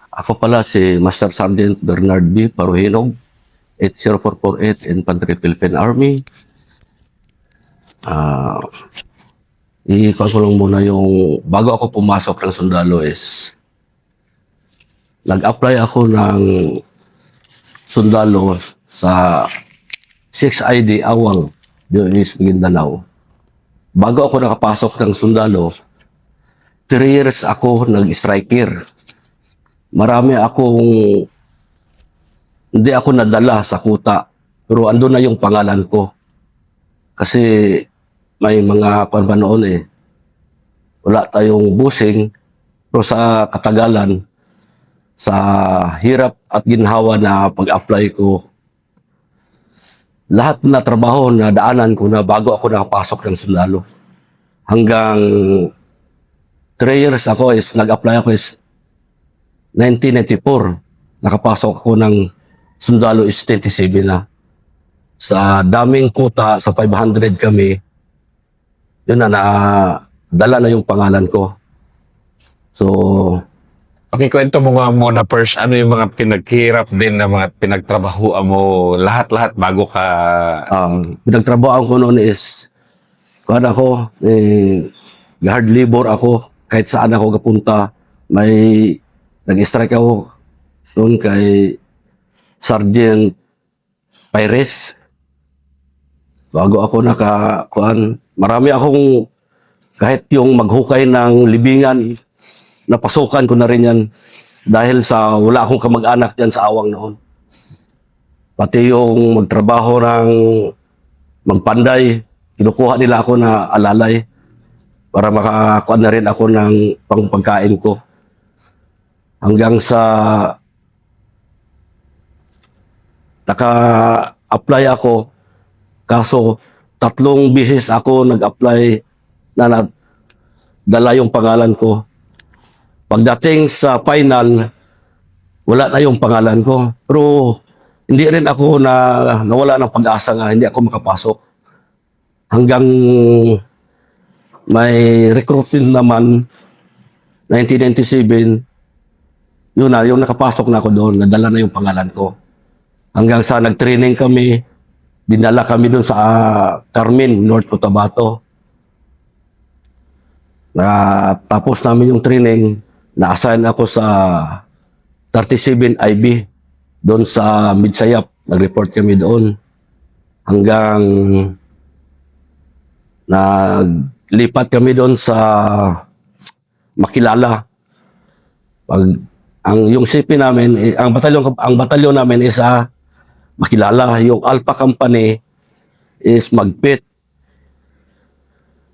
Ako pala si Master Sergeant Bernard B. Paruhinog, 80448 Infantry Philippine Army. Ah, ko lang muna yung bago ako pumasok ng sundalo is nag-apply ako ng sundalo sa 6ID Awang, doon is Maguindanao. Bago ako nakapasok ng sundalo, 3 years ako nag-striker. Marami akong hindi ako nadala sa kuta, pero ando na yung pangalan ko. Kasi may mga kuwan pa noon wala tayong busing, pero sa katagalan, sa hirap at ginhawa na pag-apply ko, lahat na trabaho na daanan ko na bago ako nakapasok ng sundalo. Hanggang 3 years ako is nag-apply ako is 1994. Nakapasok ako ng sundalo is 27 na. Sa daming kuta, sa 500 kami, yun na dala na yung pangalan ko. So, Okay, kwento mo nga muna first, ano yung mga pinaghirap din na mga pinagtrabahuan mo, lahat-lahat bago ka... pinagtrabaho ko noon is, kuhan ako, hard labor ako, kahit saan ako kapunta, may nag-strike ako noon kay Sergeant Pires. Bago ako kuhan, marami akong, kahit yung maghukay ng libingan, napasukan ko na rin yan dahil sa wala akong kamag-anak dyan sa Awang noon. Pati yung magtrabaho ng magpanday, kinukuha nila ako na alalay para makakuha na rin ako ng pangpagkain ko. Hanggang sa naka-apply ako, kaso 3 beses ako nag-apply na dala yung pangalan ko. Pagdating sa final, wala na yung pangalan ko. Pero hindi rin ako nawala ng pag-asa nga, hindi ako makapasok. Hanggang may recruitment naman, 1997, yun na, yung nakapasok na ako doon, nadala na yung pangalan ko. Hanggang sa nag-training kami, dinala kami doon sa Carmen, North Cotabato. Tapos namin yung training, na-assign ako sa 37 IB doon sa Midsayap. Nag-report kami doon hanggang naglipat kami doon sa Makilala. Yung CP namin, ang batalyon namin is sa Makilala. Yung Alpha Company is Magpit.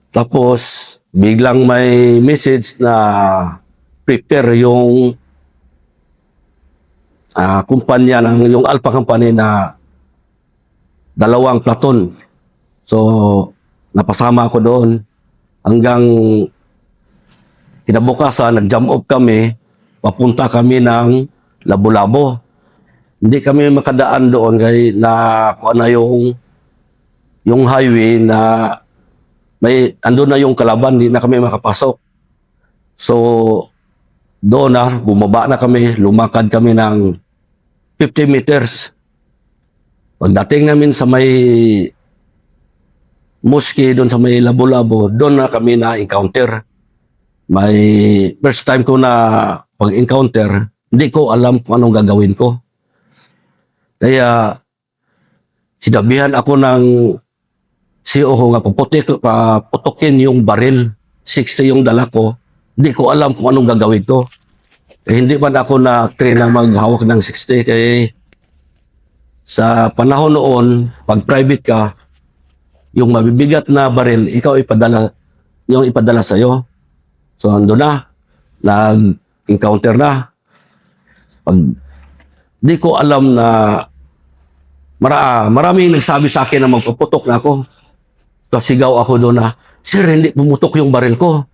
Tapos biglang may message na prepare yung kumpanya ng yung Alpha Company na 2 platon. So, napasama ako doon hanggang kinabukasan, nag-jump off kami, papunta kami ng Labo-Labo. Hindi kami makadaan doon kay kuha na yung highway na andun na yung kalaban, hindi na kami makapasok. So, doon bumaba na kami, lumakad kami ng 50 meters. Pagdating namin sa may mosque, doon sa may Labo-Labo, doon na kami na-encounter. May first time ko na pag-encounter, hindi ko alam kung anong gagawin ko. Kaya, sinabihan ako ng CEO ko nga, paputokin yung baril, 60 yung dala ko. Hindi ko alam kung anong gagawin ko. Hindi man ako na-train na maghawak ng 60. Kaya sa panahon noon, pag private ka, yung mabibigat na baril, ikaw ipadala sa'yo. So, ando na. Nag-encounter na. Hindi ko alam na maraming nagsabi sa akin na magpuputok na ako. Tapos sigaw ako doon na, "Sir, hindi pumutok yung baril ko."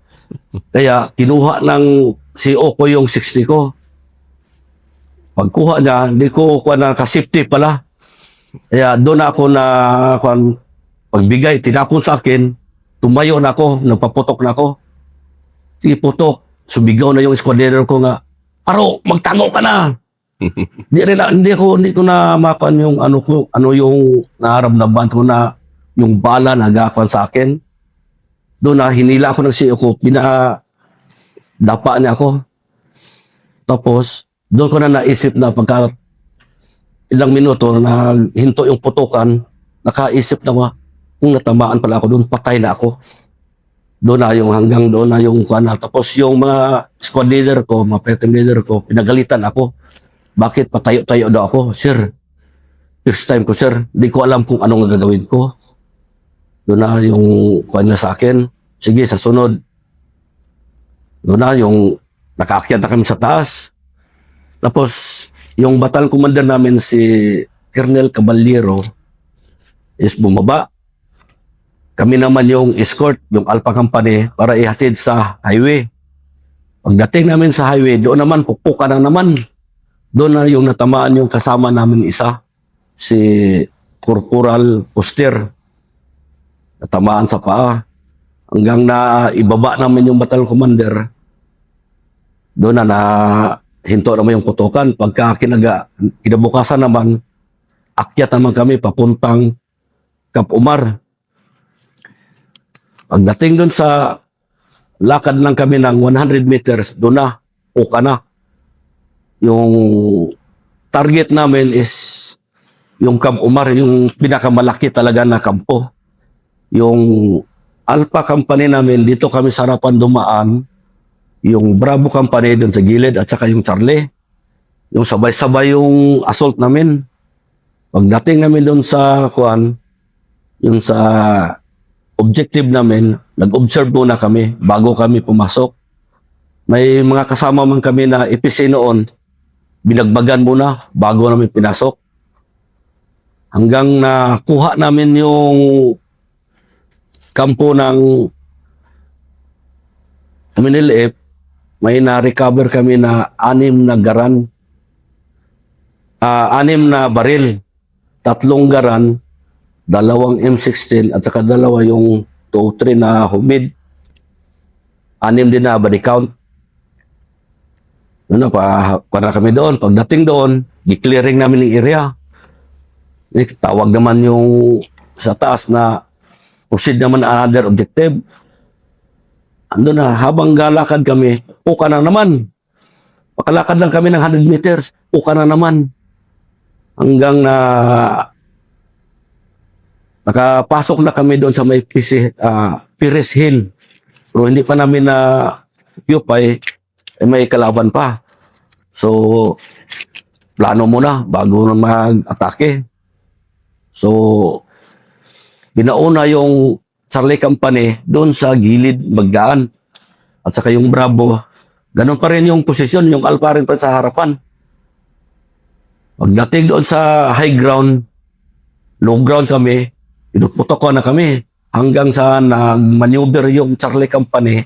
Kaya kinuha ng CO ko yung 60 ko. Pagkuha niya, hindi ko ka-safety pala. Kaya doon ako pagbigay, tinapon sa akin, tumayo na ako, nagpaputok na ako. Sige, putok. Sumigaw na yung squad leader ko nga, Paro, magtago ka na. Hindi ko na makuan yung ano yung nararamdaman ko na yung bala nagakuan sa akin. Doon na hinila ako ng siyo ko, dapa niya ako. Tapos, doon ko na naisip na pagka ilang minuto na hinto yung putukan, nakaisip na kung natamaan pala ako doon, patay na ako. Doon na yung hanggang doon na yung kuan na. Tapos yung mga squad leader ko, mga pre-team leader ko, pinagalitan ako. Bakit patayo-tayo daw ako? Sir, first time ko, sir. Hindi ko alam kung anong gagawin ko. Doon na yung kuan na sa akin. Sige, sa sunod. Doon na yung nakaakyat na kami sa taas. Tapos, yung batal commander namin si Colonel Caballero is bumaba. Kami naman yung escort, yung Alpha Company para ihatid sa highway. Pagdating namin sa highway, doon naman pupuka na naman. Doon na yung natamaan yung kasama namin isa, si Corporal Poster. Natamaan sa paa. Hanggang na ibaba namin yung batal commander, doon na hinto naman yung putukan. Pagka kinabukasan naman, akyat naman kami papuntang Cap Umar. Pagdating doon sa lakad lang kami ng 100 meters, doon na, puka na. Yung target namin is yung Camp Umar, yung pinakamalaki talaga na kampo. Yung Alpha Company namin, dito kami sa harapan dumaan. Yung Bravo Company doon sa gilid at saka yung Charlie. Yung sabay-sabay yung assault namin. Pagdating namin doon sa yung sa objective namin, nag-observe muna kami bago kami pumasok. May mga kasama man kami na EPC noon, binagbagan muna bago namin pinasok. Hanggang nakuha namin yung kampo ng MNLF, may na-recover kami na 6 na garan, 6 na baril, 3 garan, 2 M16 at saka 2 yung 2-3 na humid, 6 din na body count. Ano pa kami doon. Pagdating doon, declaring namin yung area. Tawag naman yung sa taas na proceed naman another objective. Ando na, habang galakad kami, puka na naman. Pakalakad lang kami ng 100 meters, puka na naman. Hanggang na nakapasok na kami doon sa may Pires Hill. Pero hindi pa namin na occupy, may kalaban pa. So, plano muna bago na mag-atake. So, binauna yung Charlie Company doon sa gilid magdaan. At saka yung Bravo, ganun pa rin yung posisyon, yung Alpha rin pa sa harapan. Pagdating doon sa high ground, low ground kami, pinuputok na kami hanggang sa nag-maneuver yung Charlie Company.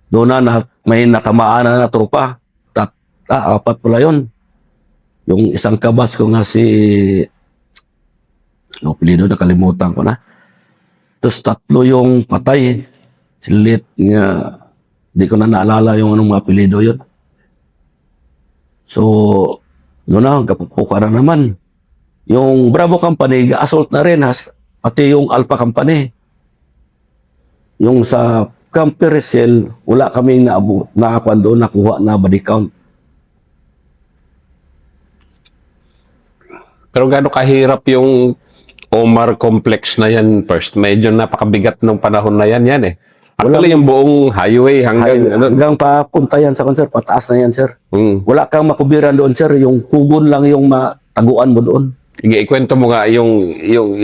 Doon na may natamaan na tropa. 4 pala yun. Yung isang kabats ko nga si apelido, nakalimutan ko na. Tapos 3 yung patay. Silit nga, hindi ko na naalala yung anong mga apelido yun. So, doon na, kapupuka na naman. Yung Bravo Company, ga-assault na rin, pati yung Alpha Company. Yung sa Camp Peresel, wala kaming nakakuan doon, nakuha na body count. Pero gaano kahirap yung Omar Complex na yan first? Medyo napakabigat ng panahon na yan eh. Actually, yung buong highway hanggang papunta yan sa sir, pataas na yan, sir. Wala kang makubiran doon, sir. Yung kugon lang yung mataguan mo doon. Sige, ikwento mo nga yung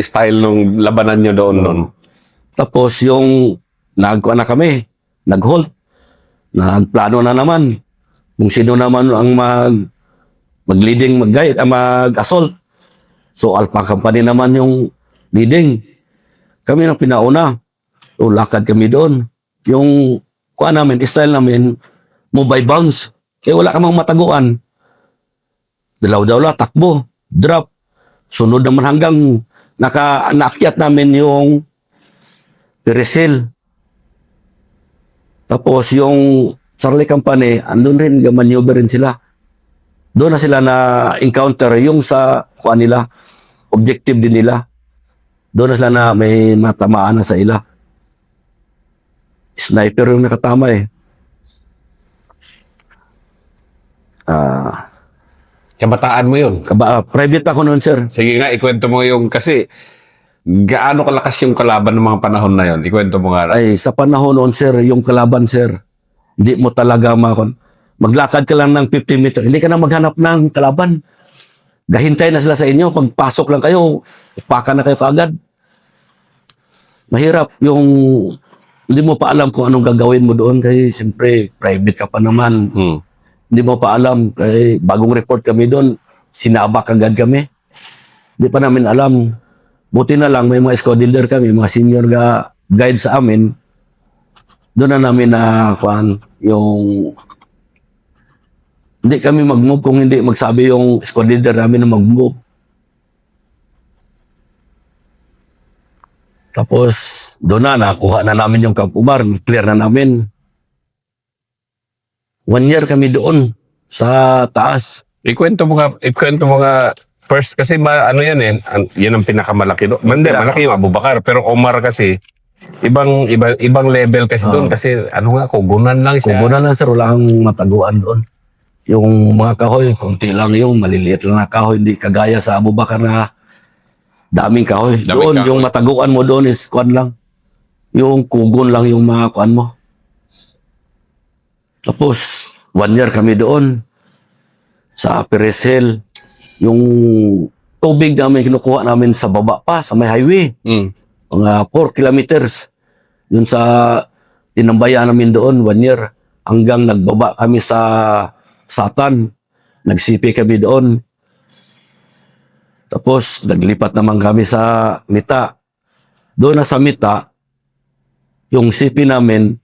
style ng labanan nyo doon. Tapos yung nagkuha na kami, nag-halt. Nagplano na naman. Kung sino naman ang mag-leading, mag-assault. So, Alpha Company naman yung leading. Kami nang pinauna. So, lakad kami doon. Yung kuha namin, style namin, move by bounce. Wala kamang mataguan. Dalaw-dalaw, takbo, drop. Sunod naman hanggang naakyat namin yung Peresel. Tapos yung Charlie Company, andun rin, maneuver rin sila. Doon na sila na encounter yung sa kuan nila, objective din nila. Doon na sila na may matamaan na sa ila. Sniper yung nakatama eh. Kabataan mo yun. Private ako noon, sir. Sige nga, ikwento mo yung, kasi gaano kalakas yung kalaban ng mga panahon na yun? Ikwento mo nga. Ay, sa panahon noon, sir, yung kalaban, sir, hindi mo talaga maglakad ka lang ng 50 meter, hindi ka na maghanap ng kalaban. Gahintay na sila sa inyo, pagpasok lang kayo, paka na kayo kaagad. Mahirap yung hindi mo pa alam kung anong gagawin mo doon kasi siyempre private ka pa naman. Hindi mo pa alam kay bagong report kami doon, sinabak agad kami. Hindi pa namin alam. Buti na lang may mga squad leader kami, mga senior guide sa amin. Doon na namin na yung hindi kami mag-move kung hindi magsabi yung squad leader namin na mag-move. Tapos doon na nakuha na namin yung Camp Umar, clear na namin. 1 year kami doon sa taas. Ikwento mo nga first kasi ano yan eh, yan ang pinakamalaki doon. Malaki yung Abubakar, pero Omar kasi ibang level kasi doon kasi ano nga, kugunan lang siya. Kugunan lang, sir, wala kang mataguan doon. Yung mga kahoy, konti lang yung maliliit lang na kahoy, hindi kagaya sa Abubakar na daming kahoy. Doon, yung mataguan mo doon is kuan lang. Yung kugon lang yung mga kuan mo. Tapos, 1 year kami doon sa Perez Hill. Yung tubig namin kinukuha namin sa baba pa, sa may highway. Mga 4 kilometers. Yun sa tinambayan namin doon, 1 year. Hanggang nagbaba kami sa Satan. Nagsipi kami doon. Tapos, naglipat naman kami sa Mita. Doon na sa Mita, yung sipi namin,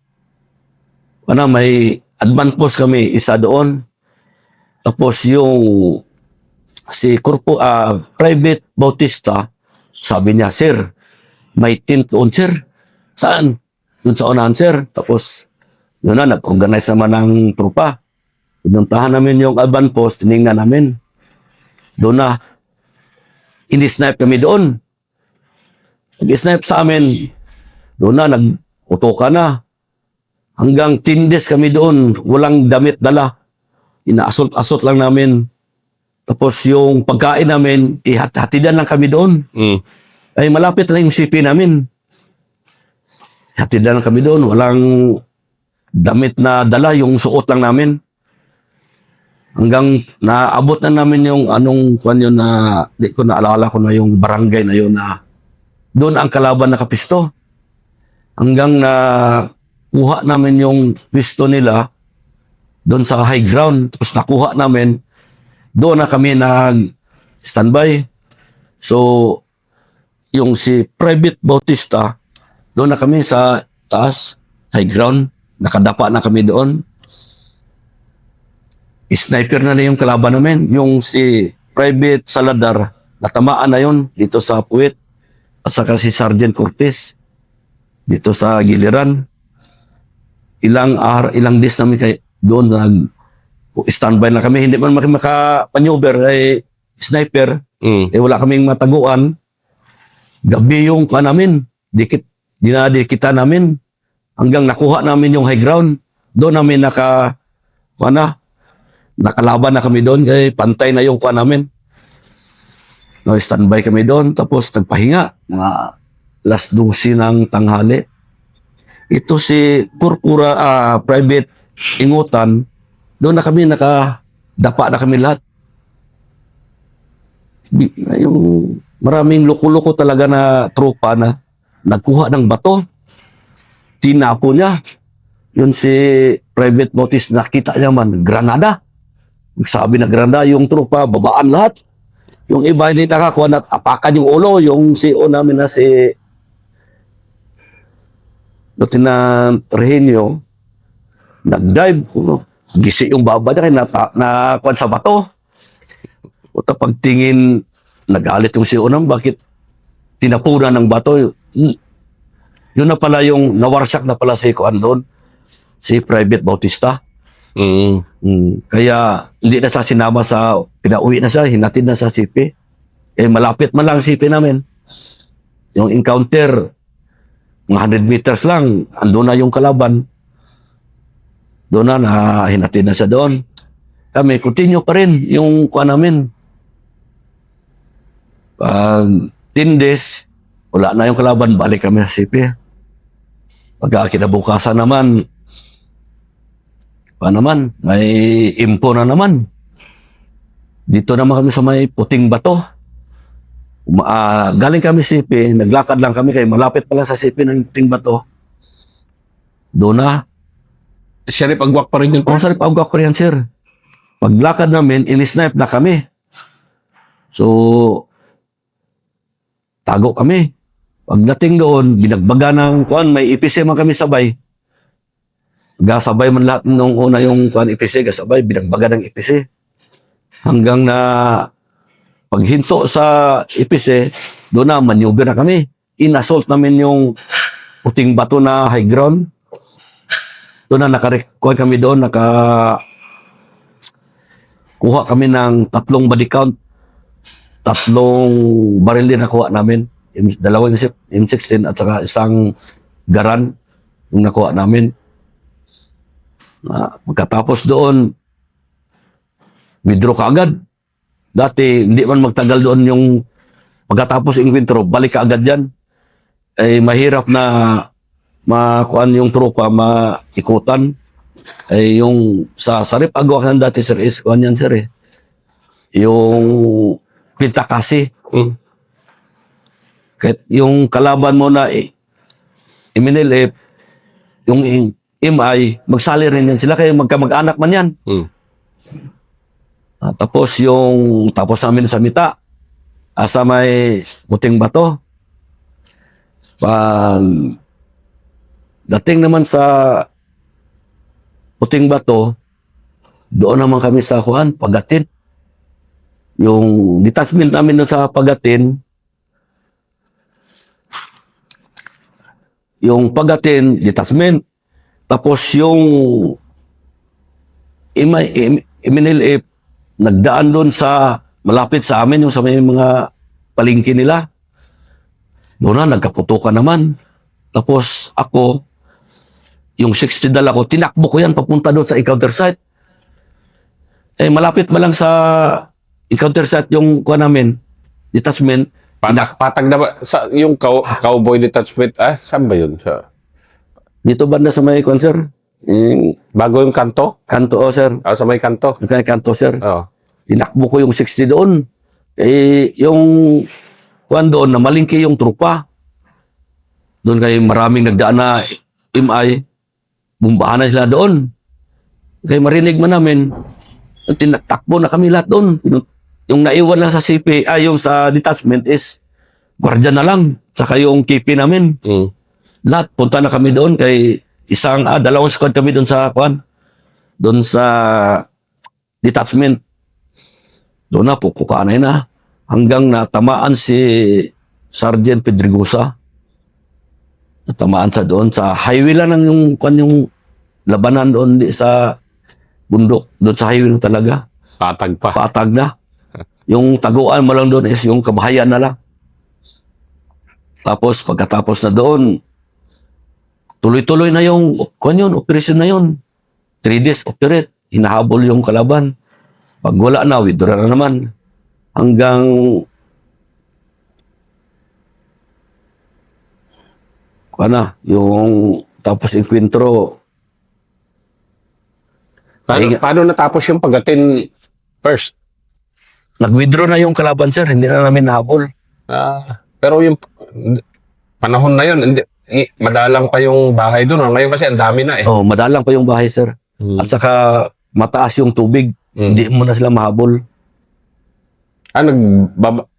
may advance post kami, isa doon. Tapos yung si Private Bautista, sabi niya, sir, may tent doon, sir. Saan? Doon sa unahan, sir. Tapos, yun na, nag-organize naman ng trupa. Pinuntahan namin yung advance post, tinignan namin. Doon na, ini-snipe kami doon. Nag-snipe sa amin, doon na, nag-utoka na. Hanggang 10 days kami doon, walang damit dala. Inaasot-asot lang namin. Tapos yung pagkain namin, hatidan lang kami doon. Ay malapit na yung CP namin. Hatidan lang kami doon, walang damit na dala, yung suot lang namin. Hanggang naabot na namin yung kwan yun na, di ko naalala ko na yung barangay na yun na doon ang kalaban nakapisto. Hanggang na kuha namin yung pisto nila doon sa high ground. Tapos nakuha namin, doon na kami nag-standby. So, yung si Private Bautista, doon na kami sa taas, high ground. Nakadapa na kami doon. Sniper na yung kalaban namin. Yung si Private Saladar, natamaan na yun dito sa Puwet. At saka si Sergeant Cortez, dito sa Giliran. Ilang days namin doon nag-standby na kami. Hindi man makapanyover, sniper. Wala kaming mataguan. Gabi yung namin. Dinadikita namin. Hanggang nakuha namin yung high ground. Doon namin nakalaban na kami doon. Kaya pantay na yung namin. Standby kami doon. Tapos nagpahinga. Mga last 12 ng tanghali. Ito si Private Ingutan, doon na kami nakadapa na kami lahat. Yung maraming loko-loko talaga na tropa na nagkuha ng bato. Tinako niya. Yun si Private Notice, nakita niya man, granada. Sabi na granada, yung tropa, babaan lahat. Yung iba hindi nakakuha na apakan yung ulo, yung CEO namin na si Lieutenant Rehenio, nag-dive, gisi yung baba niya, nakuha sa bato. O pagtingin, nagalit yung CEO namin, bakit tinapunan ng bato? Yun na pala yung nawarsak na pala si Kuan doon. si Private Bautista. Kaya hindi na siya sinama sa, pinauwi na siya, hinatid na sa CP. Malapit man lang CP namin. Yung encounter, mga 100 meters lang, andun na yung kalaban. Doon na hinatid na siya doon. Kami, continue pa rin yung kuha namin. Pag 10 days, wala na yung kalaban, balik kami sa CP. Pagka kinabukasan naman, may impo na naman. Dito naman kami sa may Puting Bato. Galing kami CP, naglakad lang kami kay malapit pala sa CP ng Puting Bato. Doon na. Sheriff Agwak pa rin yun. Kung saan pag pa yan, sir. Paglakad namin, in-snipe na kami. So, tago kami. Pagdating doon, binagbaga ng kuan, may IPC man kami sabay. Gasabay man lahat nung una yung kuan IPC, gasabay, binagbaga ng IPC. Hanggang na paghinto sa IPC, doon na maneuver na kami. In-assault namin yung Puting Bato na high ground. Doon na nakakuha kami doon, kuha kami ng 3 body count, 3 baril din nakuha namin. Dalawang M16 at saka isang garan yung nakuha namin. Pagkatapos doon, withdraw ka agad. Dati, hindi man magtagal doon yung pagkatapos yung withdraw, balik ka agad yan. Mahirap na makuan yung tropa, maikutan. Yung sa Sarip Agwak ng dati, sir, is kuan yan, sir, yung Pintakasi. Kahit yung kalaban mo na iminilip, yung MI, magsali rin yan sila, kaya magkamag-anak man yan. Tapos namin sa Mita, sa may Puting Bato. Pag dating naman sa Puting Bato, doon naman kami sa Pagatin. Yung detachment namin doon sa Pagatin, yung Pagatin, detachment. Tapos yung MNLF, nagdaan doon sa malapit sa amin, yung sa may mga palengke nila. Doon na, nagkaputukan naman. Tapos ako, yung 60 dala ko, tinakbo ko yan papunta doon sa encounter site. Malapit ma lang sa encounter site yung kuha namin, detachment. Patag na ba? Yung cowboy detachment, saan ba yun? Dito banda sa may kuha, sir. Bago yung kanto? Kanto, sir. Sa may kanto? Yung kanto, sir. Oo. Tinakbo ko yung 60 doon. Yung kuha doon, na malingki yung trupa. Doon kayo maraming nagdaan na MI. Bumbahan na sila doon. Kaya marinig man namin, tinatakbo na kami lahat doon. Yung naiwan lang sa CP, yung sa detachment is gwardiya na lang. Saka yung KP namin. Lahat, punta na kami doon kay dalawang squad kami doon sa doon sa detachment. Doon na, pupukaanay na. Hanggang natamaan si Sergeant Pedregosa. Natamaan sa doon. Sa highway lang yung labanan doon sa bundok. Doon sa highway talaga. Patag pa. Patag na. Yung taguan mo lang doon is yung kabahayan na lang. Tapos pagkatapos na doon, tuloy-tuloy na yung operation na yun. 3 days operate. Hinahabol yung kalaban. Pag wala na, withdraw na naman. Hanggang yung tapos encuentro. Paano natapos yung Pagatin first? Nag-withdraw na yung kalaban, sir. Hindi na namin nahabol. Pero yung panahon na yun, madalang pa yung bahay doon. Ngayon kasi ang dami na Madalang pa yung bahay, sir. At saka mataas yung tubig. Hindi mo na sila mahabol.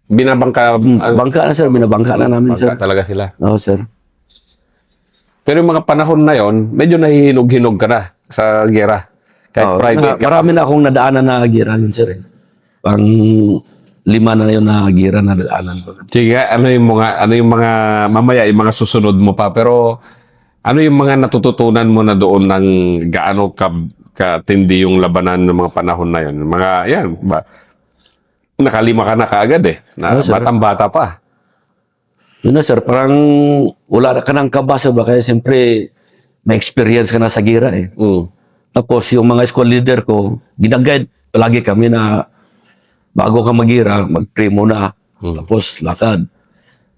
Binabangka? Bangka na, sir. Binabangka na namin, sir. Bangka talaga sila. Oo, sir. Pero yung mga panahon na yon, medyo nahihinog-hinog ka na sa gera. Kahit private. Marami na akong nadaanan na gira yun, sir. Pang 5 na yun na gira na nadaanan ko. Sige, ano yung mga mamaya yung mga susunod mo pa, pero Ano yung mga natututunan mo na doon ng gaano katindi yung labanan ng mga panahon na yun? Mga, yan, nakalima ka na kaagad eh. Na, Oo, sir. batang-bata pa. Yun na sir, parang wala ka ng kaba sir, kaya siyempre may experience ka na sa gira eh. Mm. Tapos yung mga school leader ko, ginaguide palagi kami na bago ka magira, mag-pray muna. Tapos lakad.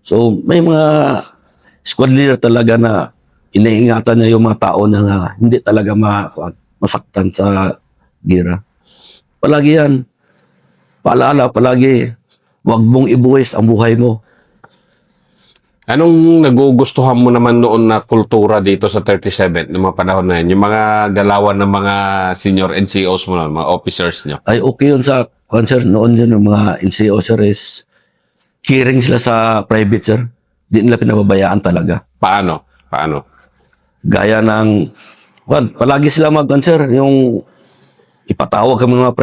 So may mga squad leader talaga na iniingatan niya yung mga tao niya na hindi talaga masaktan sa gira. Palagi yan. Paalala, palagi, huwag mong ibuwis ang buhay mo. Anong nagugustuhan mo naman noon na kultura dito sa 37 ng mga panahon na yun? Yung mga galawan ng mga senior NCOs mo noon, mga officers nyo? Ay okay yun sa concert noon yun, yung mga NCO sir is caring sila sa private sir. Di nila pinababayaan talaga. Paano? Paano? Gaya ng, palagi sila sir, yung ipatawag kami mga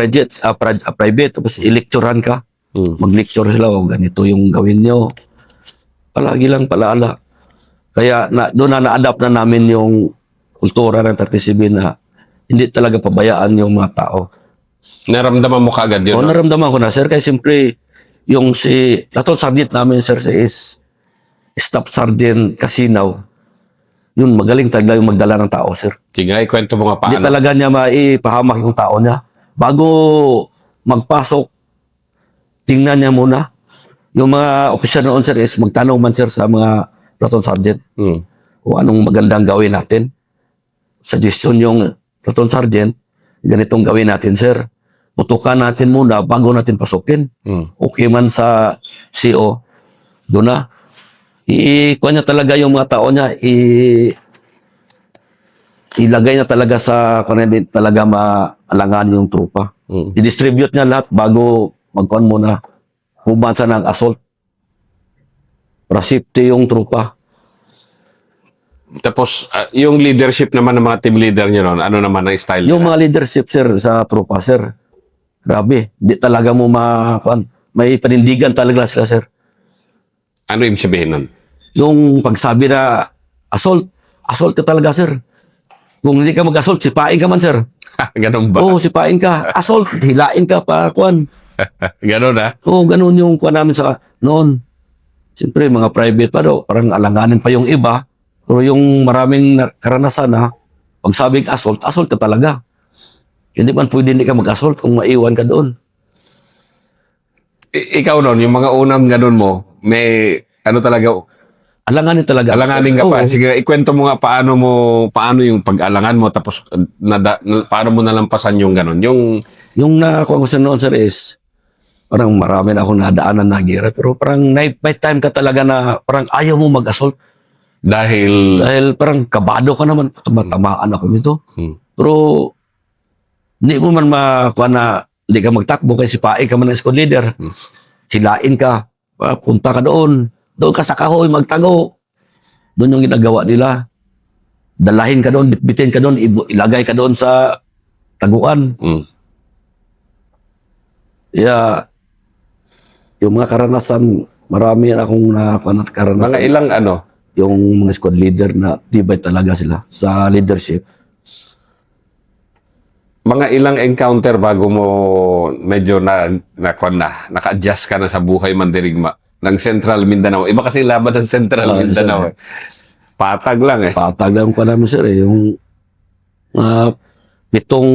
private, tapos i-lecturean ka. Mag-lecture sila, ganito yung gawin nyo. Palagi lang palaala. Kaya doon na-adapt na namin yung kultura ng 37 na hindi talaga pabayaan yung mga tao. Naramdaman mo kaagad yun? O No? naramdaman ko na sir, kaya siyempre yung Laton Sergeant namin sir is Staff Sergeant Casinaw. Yun, magaling talaga yung magdala ng tao sir. Sige, ikwento mo nga Hindi paano. talaga niya maipahamak yung tao niya. Bago magpasok, tingnan niya muna. Yung mga opisyal noon sir is magtanong man sir sa mga platoon sergeant o anong magandang gawin natin. Suggestion yung platoon sergeant, ganitong gawin natin sir. Putukan natin muna bago natin pasukin. Okay man sa CO, doon na. Ikuha niya talaga yung mga tao niya, ilagay niya talaga sa kung talaga maalangan yung trupa. I-distribute niya lahat bago magkuhan muna. Pumansa ng assault. Para safety yung trupa. Tapos, yung leadership naman ng mga team leader nyo noon, ano naman ang style Yung nila? mga leadership sir sa trupa sir, grabe. Di talaga mo may panindigan talaga sila sir. Ano yung sabihin nun? Yung pagsabi na assault ka talaga sir. Kung hindi ka mag-assault, sipain ka man sir. Ganun ba? Oo, sipain ka. Assault, hilain ka pa kuan. Ganun ah? Oo, ganun yung kuan namin sa noon. Siyempre, mga private pa daw, parang alanganin pa yung iba. Pero yung maraming karanasan na, pag sabing assault ka talaga. Hindi man pwede hindi ka mag-assault kung maiwan ka doon. Ikaw noon, yung mga unang ganun mo, may ano talaga, Alanganin talaga. alanganin ka pa. Oo. Sige, ikwento mo nga paano yung pag-alangan mo, tapos paano mo nalampasan yung ganun. Yung nakuha ko sa noon sir is, parang marami na akong nadaanan na gira. Pero parang may time ka talaga na parang ayaw mo mag-assault. Dahil, Dahil parang kabado ka naman. Matamaan ako nito. Pero hindi mo man makuha na hindi ka magtakbo kasi sipain ka man ng squad leader. Hilain ka. Punta ka doon. Doon ka sa kahoy, magtago. Doon yung ginagawa nila. Dalahin ka doon, bitbitin ka doon, ilagay ka doon sa taguan. Kaya, yung mga karanasan, marami akong karanasan. mga ilang ano, Yung mga squad leader na tibay talaga sila sa leadership. mga ilang encounter bago mo medyo naka-adjust ka na sa buhay mandirigma ng Central Mindanao. Iba kasi laban ng Central Mindanao. Patag lang eh. Patag lang ko namin sir eh. Yung pitong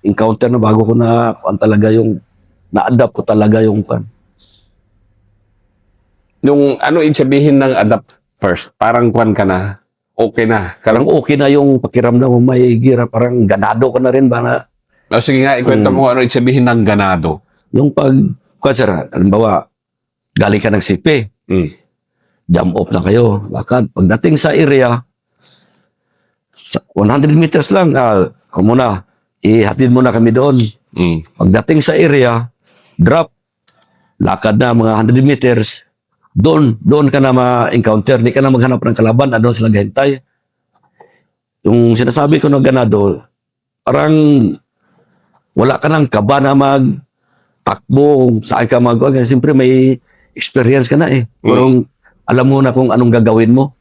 encounter na bago ko talaga yung na-adapt ko talaga yung Nung ano ibig sabihin ng adapt first? Parang ka na, okay na. Parang okay na yung pakiramdam mo may gira, parang ganado ka na rin ba na Sige nga, ikwento mo ano ibig sabihin ng ganado. yung sir, halimbawa, galing ka ng sipi, jump off na kayo, lakad. Pagdating sa area, 100 meters lang, muna, ihatid mo na kami doon. Pagdating sa area, drop, lakad na mga 100 meters, doon ka na ma-encounter, di ka na maghanap ng kalaban, doon sila gahintay. Yung sinasabi ko ng ganado, parang wala ka ng kaba na magtakbo, saan ka kasi siyempre may experience ka na eh. Parang alam mo na kung anong gagawin mo.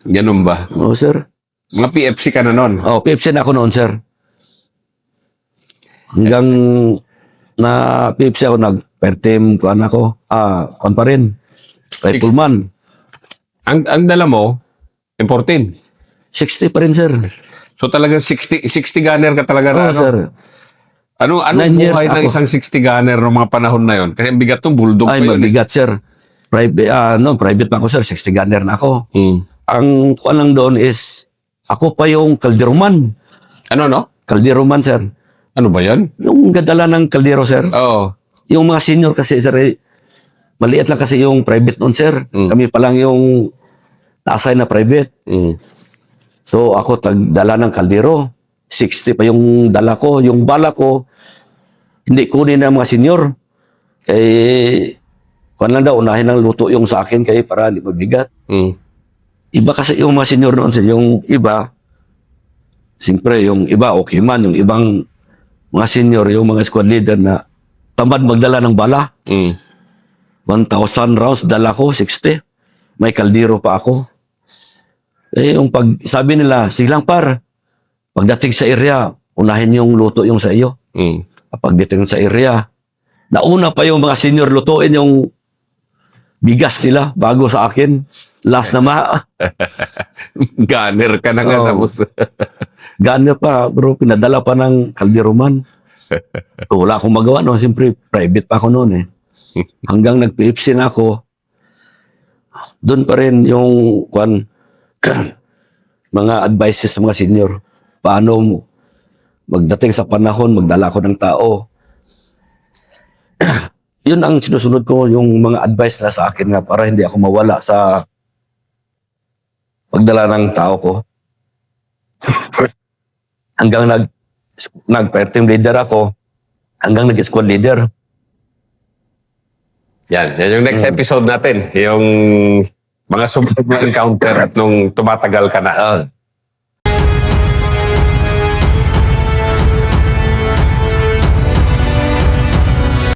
Ganun ba? Oo, sir. Mga PFC ka na nun. Oh, PFC na ako noon, sir. Hanggang na PFC ako, per team, kuan pa rin. Rifleman. Ang dala mo, 14. 60 pa rin, sir. So talagang 60 gunner ka talaga Oo, na, ano? sir. Anong 9 years buhay ng ako. isang 60 gunner ng mga panahon na yon? Kasi ang bigat ng bulldog Ay, pa yun. mabigat, sir. Private pa ako, sir. 60 gunner na ako. Hmm. Ang kuan lang doon is, ako pa yung kalderoman. Ano, no? Kalderoman, sir. Ano ba yan? Yung gadala ng kaldero, sir. Oo. Yung mga senior kasi, sir, maliit lang kasi yung private noon, sir. Kami pa lang yung na-assign na private. Mm. So, ako tagdala ng kaldero. 60 pa yung dala ko. Yung bala ko, hindi kunin ng mga senior. Kuan lang daw, unahin ng luto yung sa akin kaya para hindi mabigat. Mm. Iba kasi yung mga senior noon, sir. Yung iba, siyempre, yung iba, okay man. Yung ibang mga senior, yung mga squad leader na tamad magdala ng bala. Mm. 1,000 rounds, dala ko, 60. May kaldero pa ako. Yung sabi nila, sige lang par, pagdating sa area, unahin yung luto yung sa iyo. Mm. Pagdating sa area, nauna pa yung mga senior lutuin yung bigas nila bago sa akin. Last na Gunner ka na nga Oo. tapos. Gana pa, bro, pinadala pa ng kalderoman. Wala akong magawa, no? Siyempre, private pa ako noon, eh. Hanggang nag-PFC na ako, doon pa rin yung mga advices sa mga senior. Paano magdating sa panahon, magdala ako ng tao. Yun ang sinusunod ko, yung mga advice na sa akin nga para hindi ako mawala sa pagdala ng tao ko. Hanggang nag-team leader ako, hanggang nag-squad leader. Yan yung next episode natin. Yung mga encounter at nung tumatagal ka na.